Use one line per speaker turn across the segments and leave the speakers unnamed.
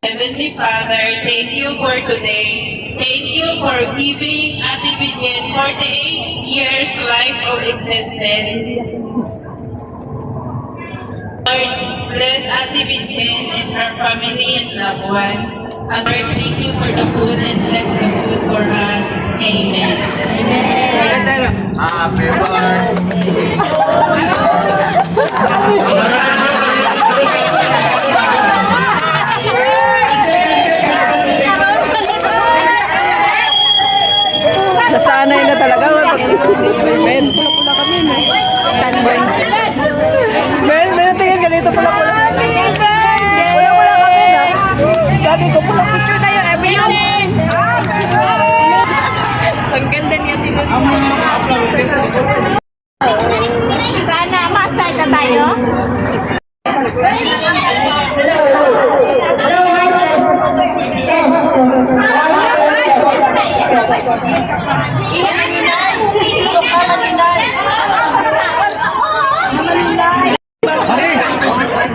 Heavenly Father, thank you for today. Thank you for giving Ate Bijen 48 years life of existence. Lord, bless Ate Bijen and her family and loved ones. As Lord, thank you for the food and bless the food for us. Amen.
Happy birthday.
Nasanay na talaga. Men, pula-pula kami. Sunburn. Men, tingin ganito pula-pula. Pula-pula kami na. Sabi ko, pula-picture tayo everyone. Ang ganda niya tinutulog.
Sana, ma-start na tayo?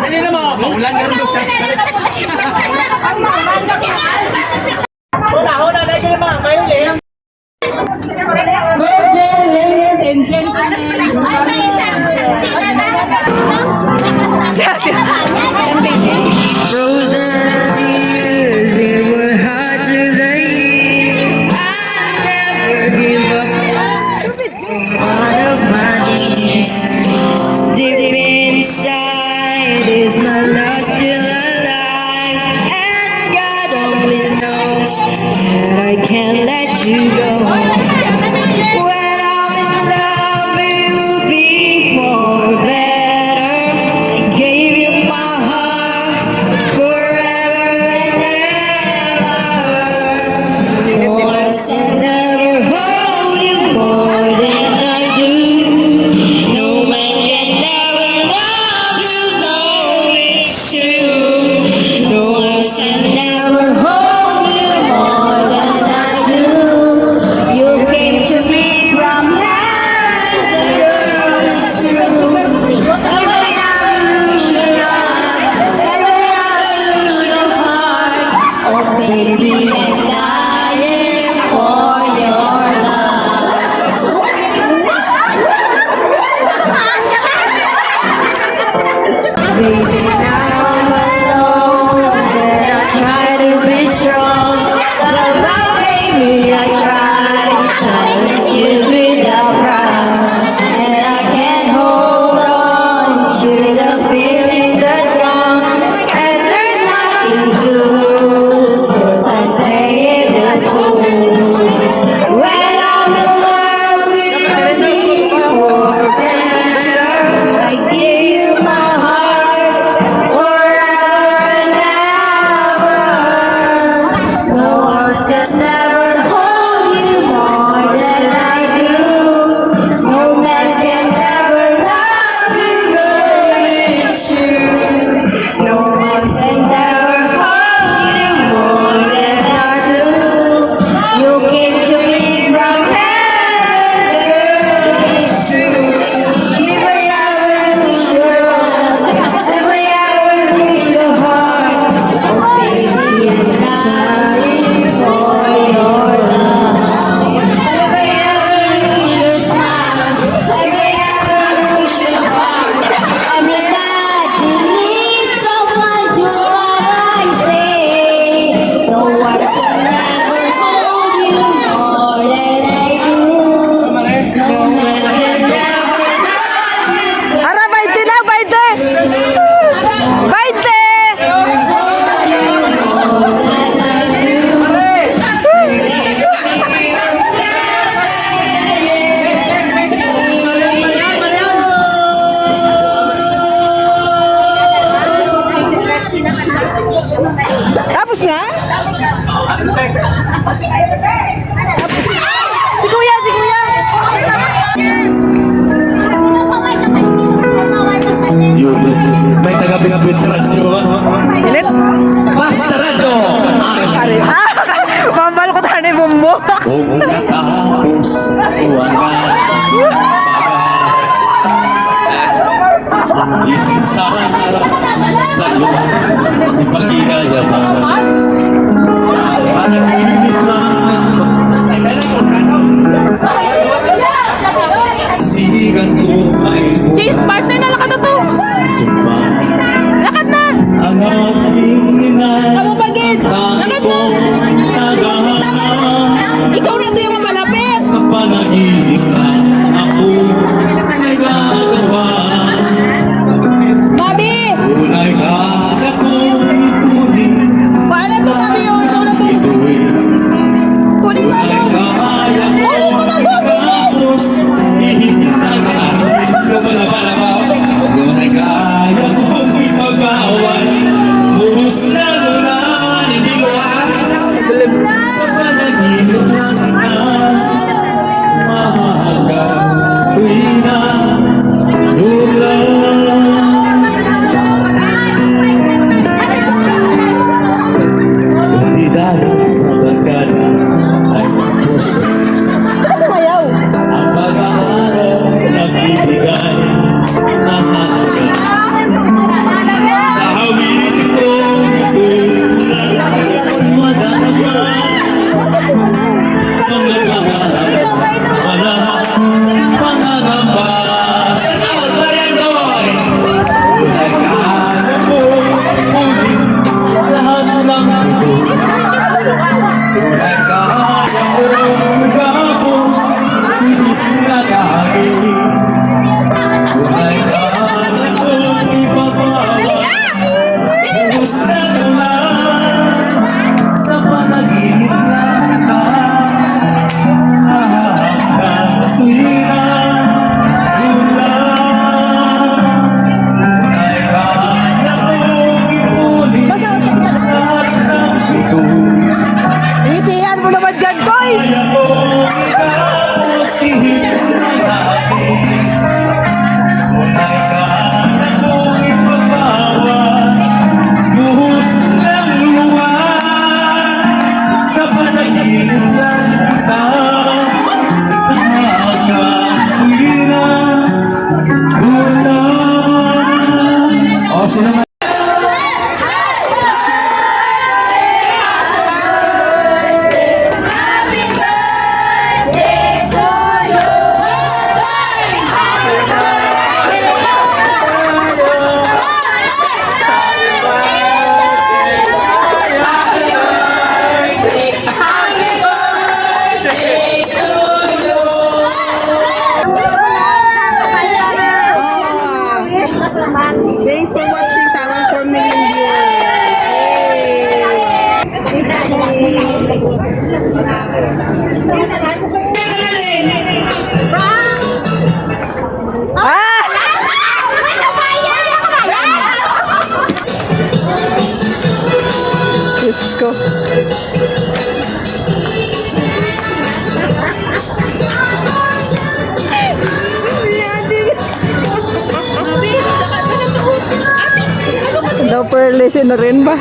Dali na mo, maulan ka rin doon sa... Hula na dyan mga, kayo liam.
Frozen tears, they were hard to leave. I never give up on of my dreams. Deep inside is my love still alive, and God only knows that I can't let you go. When I'm in love, it will be for better. I gave you my heart forever and ever. No one can ever hold you more than I do. No man can ever love you, no, it's true. No one can ever hold you more than I do. You came to me from heaven, the world is true. Every hour lose your love, every hour lose your heart. Oh baby, I'm dying for your love. Baby, now I'm alone, and I try to be strong. But baby, I tried silent tears without frown, and I can't hold on to the feeling that's wrong. And there's nothing to lose, 'cause I play in the pool. When I'm in love with me for better, I give you my heart forever and ever. No one can never hold you more than I do. No man can ever love you, girl, it's true. No one can ever hold you more than I do. You came to me from heaven, girl, it's true. If I ever lose your love, if I ever lose your heart, oh baby, I'm dying for your love. If I ever lose your smile, if I ever lose your heart, I'm the guy who needs someone to love, I say. No one can ever hold you more than I do. No man can ever love you.
Ara, 20 na, 20! 20! Tapos na? Si Kuya, si Kuya!
Yun, may taga-bingabit sa radyo.
Ilit?
Basta radyo!
Ari. Mambal ko tayo ni Bumbo.
Kung natapos, uwangan. Isisara sa'yo, pag-iyayaman.
Ah! Diyos ko. Daw per lesson na rin ba?